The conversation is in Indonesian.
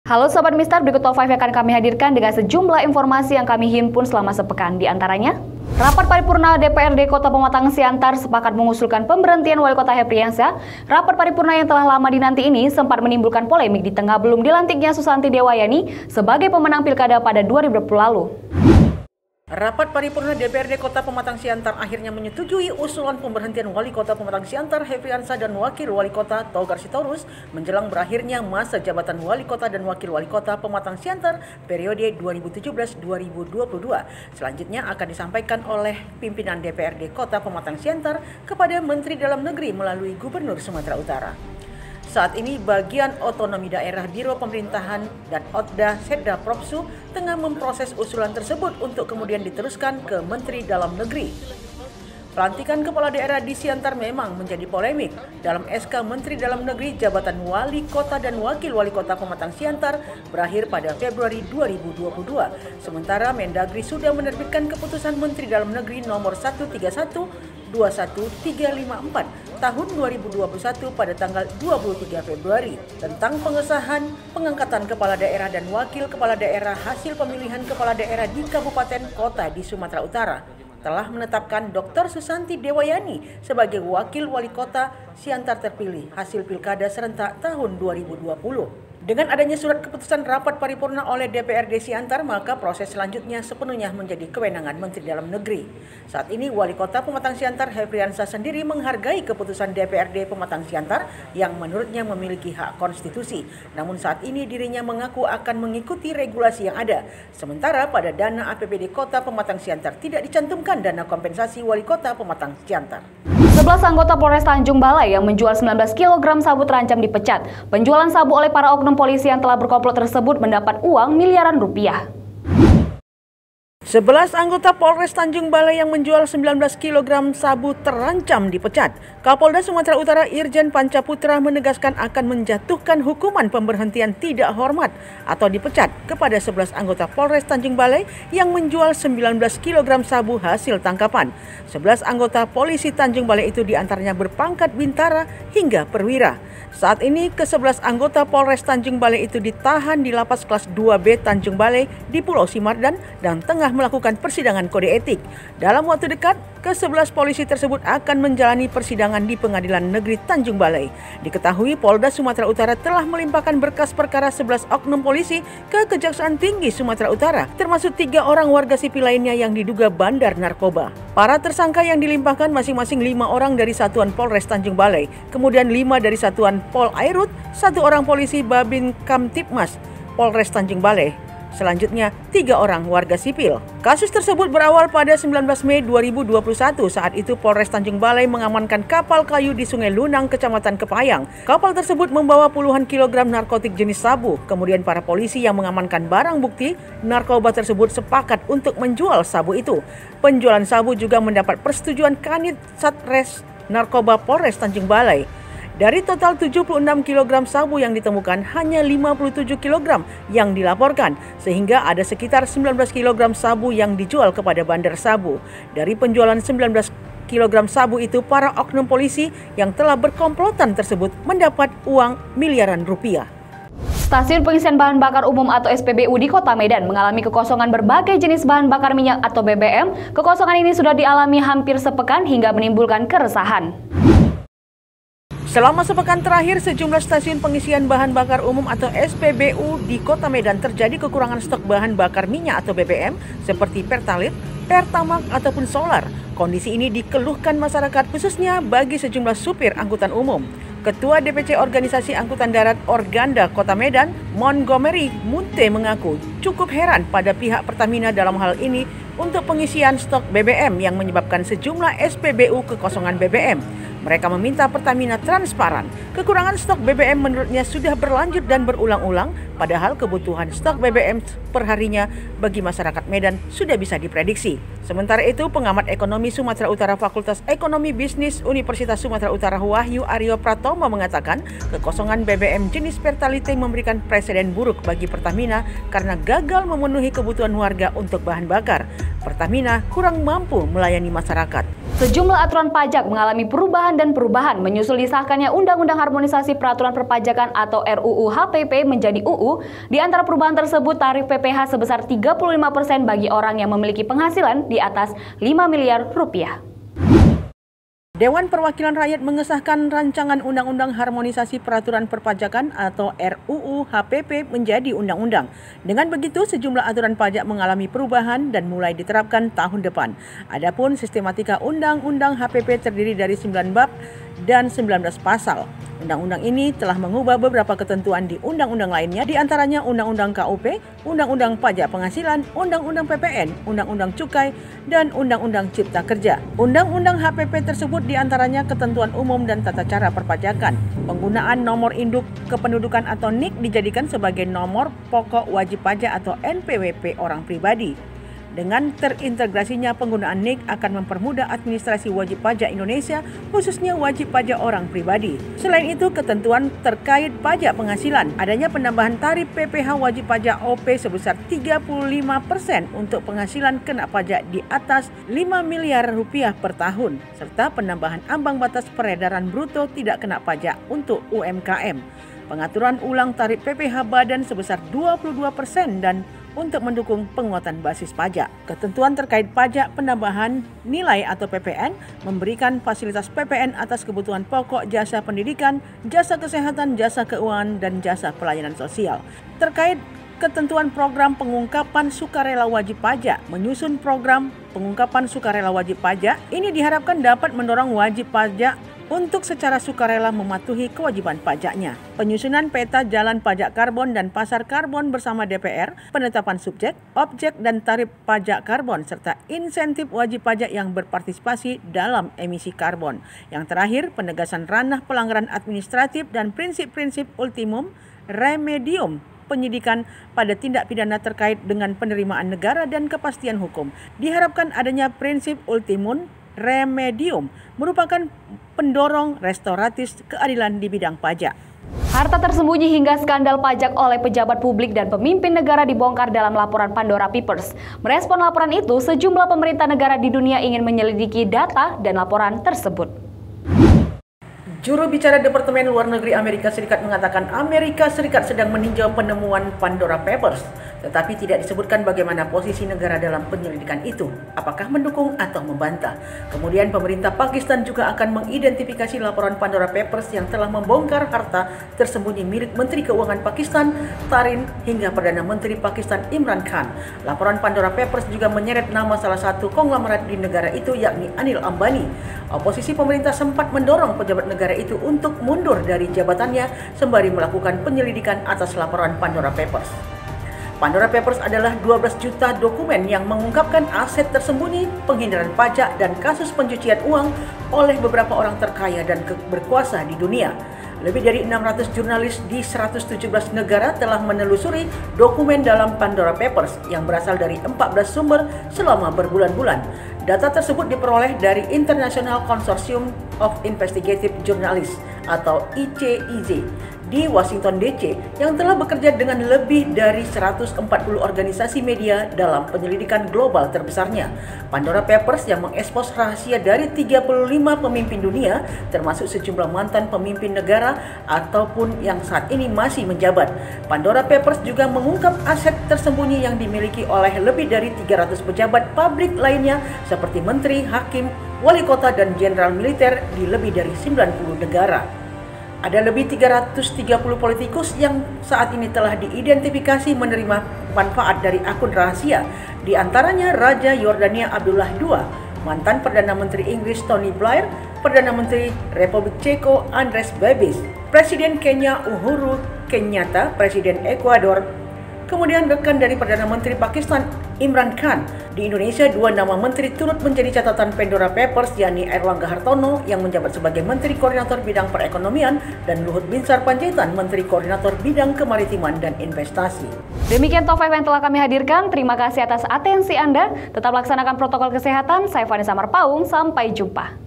Halo Sobat Mister, berikut top 5 yang akan kami hadirkan dengan sejumlah informasi yang kami himpun selama sepekan. Di antaranya, rapat paripurna DPRD Kota Pematang Siantar sepakat mengusulkan pemberhentian Wali Kota Hepriyansyah. Rapat paripurna yang telah lama dinanti ini sempat menimbulkan polemik di tengah belum dilantiknya Susanti Dewayani sebagai pemenang Pilkada pada 2020 lalu. Rapat paripurna DPRD Kota Pematang Siantar akhirnya menyetujui usulan pemberhentian Wali Kota Pematang Siantar Hepriyansyah dan Wakil Wali Kota Togar Sitorus menjelang berakhirnya masa jabatan Wali Kota dan Wakil Wali Kota Pematang Siantar periode 2017-2022. Selanjutnya akan disampaikan oleh pimpinan DPRD Kota Pematang Siantar kepada Menteri Dalam Negeri melalui Gubernur Sumatera Utara. Saat ini bagian otonomi daerah Biro Pemerintahan dan Otda Setda Propsu tengah memproses usulan tersebut untuk kemudian diteruskan ke Menteri Dalam Negeri. Pelantikan kepala daerah di Siantar memang menjadi polemik. Dalam SK Menteri Dalam Negeri, jabatan Wali Kota dan Wakil Wali Kota Pematang Siantar berakhir pada Februari 2022. Sementara Mendagri sudah menerbitkan keputusan Menteri Dalam Negeri nomor 131/21354 tahun 2021 pada tanggal 23 Februari tentang pengesahan pengangkatan kepala daerah dan wakil kepala daerah hasil pemilihan kepala daerah di kabupaten kota di Sumatera Utara. Telah menetapkan Dr. Susanti Dewayani sebagai Wakil Wali Kota Siantar terpilih hasil Pilkada serentak tahun 2020. Dengan adanya surat keputusan rapat paripurna oleh DPRD Siantar, maka proses selanjutnya sepenuhnya menjadi kewenangan Menteri Dalam Negeri. Saat ini Wali Kota Pematang Siantar Hepriyansyah sendiri menghargai keputusan DPRD Pematang Siantar yang menurutnya memiliki hak konstitusi. Namun saat ini dirinya mengaku akan mengikuti regulasi yang ada. Sementara pada dana APBD Kota Pematang Siantar tidak dicantumkan dana kompensasi Wali Kota Pematang Siantar. 11 anggota Polres Tanjung Balai yang menjual 19 kg sabu terancam dipecat. Penjualan sabu oleh para oknum polisi yang telah berkomplot tersebut mendapat uang miliaran rupiah. 11 anggota Polres Tanjung Balai yang menjual 19 kg sabu terancam dipecat. Kapolda Sumatera Utara Irjen Pancaputra menegaskan akan menjatuhkan hukuman pemberhentian tidak hormat atau dipecat kepada 11 anggota Polres Tanjung Balai yang menjual 19 kg sabu hasil tangkapan. 11 anggota polisi Tanjung Balai itu diantaranya berpangkat bintara hingga perwira. Saat ini ke-11 anggota Polres Tanjung Balai itu ditahan di lapas kelas 2B Tanjung Balai di Pulau Simardan dan tengah melakukan persidangan kode etik. Dalam waktu dekat, ke-11 polisi tersebut akan menjalani persidangan di Pengadilan Negeri Tanjung Balai. Diketahui Polda Sumatera Utara telah melimpahkan berkas perkara 11 oknum polisi ke Kejaksaan Tinggi Sumatera Utara, termasuk 3 orang warga sipil lainnya yang diduga bandar narkoba. Para tersangka yang dilimpahkan masing-masing 5 orang dari Satuan Polres Tanjung Balai, kemudian 5 dari Satuan Pol Airut, 1 orang polisi Babin Kamtipmas Polres Tanjung Balai. Selanjutnya, 3 orang warga sipil. Kasus tersebut berawal pada 19 Mei 2021. Saat itu Polres Tanjung Balai mengamankan kapal kayu di Sungai Lunang, Kecamatan Kepayang. Kapal tersebut membawa puluhan kilogram narkotik jenis sabu. Kemudian para polisi yang mengamankan barang bukti narkoba tersebut sepakat untuk menjual sabu itu. Penjualan sabu juga mendapat persetujuan Kanit Satres Narkoba Polres Tanjung Balai. Dari total 76 kg sabu yang ditemukan, hanya 57 kg yang dilaporkan, sehingga ada sekitar 19 kg sabu yang dijual kepada bandar sabu. Dari penjualan 19 kg sabu itu, para oknum polisi yang telah berkomplotan tersebut mendapat uang miliaran rupiah. Stasiun Pengisian Bahan Bakar Umum atau SPBU di Kota Medan mengalami kekosongan berbagai jenis bahan bakar minyak atau BBM. Kekosongan ini sudah dialami hampir sepekan hingga menimbulkan keresahan. Selama sepekan terakhir, sejumlah stasiun pengisian bahan bakar umum atau SPBU di Kota Medan terjadi kekurangan stok bahan bakar minyak atau BBM seperti Pertalite, Pertamax ataupun solar. Kondisi ini dikeluhkan masyarakat khususnya bagi sejumlah supir angkutan umum. Ketua DPC Organisasi Angkutan Darat Organda Kota Medan, Montgomery Munte mengaku cukup heran pada pihak Pertamina dalam hal ini untuk pengisian stok BBM yang menyebabkan sejumlah SPBU kekosongan BBM. Mereka meminta Pertamina transparan. Kekurangan stok BBM menurutnya sudah berlanjut dan berulang-ulang, padahal kebutuhan stok BBM perharinya bagi masyarakat Medan sudah bisa diprediksi. Sementara itu, pengamat ekonomi Sumatera Utara Fakultas Ekonomi Bisnis Universitas Sumatera Utara Wahyu Aryo Pratomo mengatakan kekosongan BBM jenis Pertalite memberikan presiden buruk bagi Pertamina karena gagal memenuhi kebutuhan warga untuk bahan bakar. Pertamina kurang mampu melayani masyarakat. Sejumlah aturan pajak mengalami perubahan dan perubahan menyusul disahkannya Undang-Undang Harmonisasi Peraturan Perpajakan atau RUU HPP menjadi UU. Di antara perubahan tersebut, tarif PPh sebesar 35% bagi orang yang memiliki penghasilan di atas 5 miliar rupiah. Dewan Perwakilan Rakyat mengesahkan rancangan Undang-Undang Harmonisasi Peraturan Perpajakan atau RUU HPP menjadi undang-undang. Dengan begitu, sejumlah aturan pajak mengalami perubahan dan mulai diterapkan tahun depan. Adapun sistematika Undang-Undang HPP terdiri dari 9 bab dan 19 pasal. Undang-undang ini telah mengubah beberapa ketentuan di undang-undang lainnya, di antaranya Undang-Undang KUP, Undang-Undang Pajak Penghasilan, Undang-Undang PPN, Undang-Undang Cukai, dan Undang-Undang Cipta Kerja. Undang-undang HPP tersebut di antaranya ketentuan umum dan tata cara perpajakan. Penggunaan nomor induk kependudukan atau NIK dijadikan sebagai nomor pokok wajib pajak atau NPWP orang pribadi. Dengan terintegrasinya penggunaan NIK akan mempermudah administrasi wajib pajak Indonesia, khususnya wajib pajak orang pribadi. Selain itu, ketentuan terkait pajak penghasilan, adanya penambahan tarif PPh wajib pajak OP sebesar 35% untuk penghasilan kena pajak di atas 5 miliar rupiah per tahun, serta penambahan ambang batas peredaran bruto tidak kena pajak untuk UMKM. Pengaturan ulang tarif PPh badan sebesar 22% dan untuk mendukung penguatan basis pajak. Ketentuan terkait pajak penambahan nilai atau PPN memberikan fasilitas PPN atas kebutuhan pokok jasa pendidikan, jasa kesehatan, jasa keuangan, dan jasa pelayanan sosial. Terkait ketentuan program pengungkapan sukarela wajib pajak, menyusun program pengungkapan sukarela wajib pajak, ini diharapkan dapat mendorong wajib pajak untuk secara sukarela mematuhi kewajiban pajaknya. Penyusunan peta jalan pajak karbon dan pasar karbon bersama DPR, penetapan subjek, objek dan tarif pajak karbon, serta insentif wajib pajak yang berpartisipasi dalam emisi karbon. Yang terakhir, penegasan ranah pelanggaran administratif dan prinsip-prinsip ultimum remedium penyidikan pada tindak pidana terkait dengan penerimaan negara dan kepastian hukum. Diharapkan adanya prinsip ultimum remedium merupakan pendorong restoratif keadilan di bidang pajak. Harta tersembunyi hingga skandal pajak oleh pejabat publik dan pemimpin negara dibongkar dalam laporan Pandora Papers. Merespon laporan itu, sejumlah pemerintah negara di dunia ingin menyelidiki data dan laporan tersebut. Juru bicara Departemen Luar Negeri Amerika Serikat mengatakan Amerika Serikat sedang meninjau penemuan Pandora Papers, tetapi tidak disebutkan bagaimana posisi negara dalam penyelidikan itu, apakah mendukung atau membantah. Kemudian pemerintah Pakistan juga akan mengidentifikasi laporan Pandora Papers yang telah membongkar harta tersembunyi milik Menteri Keuangan Pakistan, Tarin, hingga Perdana Menteri Pakistan Imran Khan. Laporan Pandora Papers juga menyeret nama salah satu konglomerat di negara itu, yakni Anil Ambani. Oposisi pemerintah sempat mendorong pejabat negara itu untuk mundur dari jabatannya sembari melakukan penyelidikan atas laporan Pandora Papers. Pandora Papers adalah 12 juta dokumen yang mengungkapkan aset tersembunyi, penghindaran pajak, dan kasus pencucian uang oleh beberapa orang terkaya dan berkuasa di dunia. Lebih dari 600 jurnalis di 117 negara telah menelusuri dokumen dalam Pandora Papers yang berasal dari 14 sumber selama berbulan-bulan. Data tersebut diperoleh dari International Consortium of Investigative Journalists atau ICIJ di Washington DC yang telah bekerja dengan lebih dari 140 organisasi media dalam penyelidikan global terbesarnya. Pandora Papers yang mengekspos rahasia dari 35 pemimpin dunia, termasuk sejumlah mantan pemimpin negara ataupun yang saat ini masih menjabat. Pandora Papers juga mengungkap aset tersembunyi yang dimiliki oleh lebih dari 300 pejabat publik lainnya seperti menteri, hakim, wali kota, dan jenderal militer di lebih dari 90 negara. Ada lebih 330 politikus yang saat ini telah diidentifikasi menerima manfaat dari akun rahasia, di antaranya Raja Yordania Abdullah II, mantan Perdana Menteri Inggris Tony Blair, Perdana Menteri Republik Ceko Andres Babis, Presiden Kenya Uhuru Kenyatta, Presiden Ekuador, kemudian rekan dari Perdana Menteri Pakistan Imran Khan. Di Indonesia, 2 nama menteri turut menjadi catatan Pandora Papers, yakni Erlangga Hartarto yang menjabat sebagai Menteri Koordinator Bidang Perekonomian dan Luhut Binsar Panjaitan, Menteri Koordinator Bidang Kemaritiman dan Investasi. Demikian Top 5 yang telah kami hadirkan. Terima kasih atas atensi Anda. Tetap laksanakan protokol kesehatan. Saya Vanessa Marpaung. Sampai jumpa.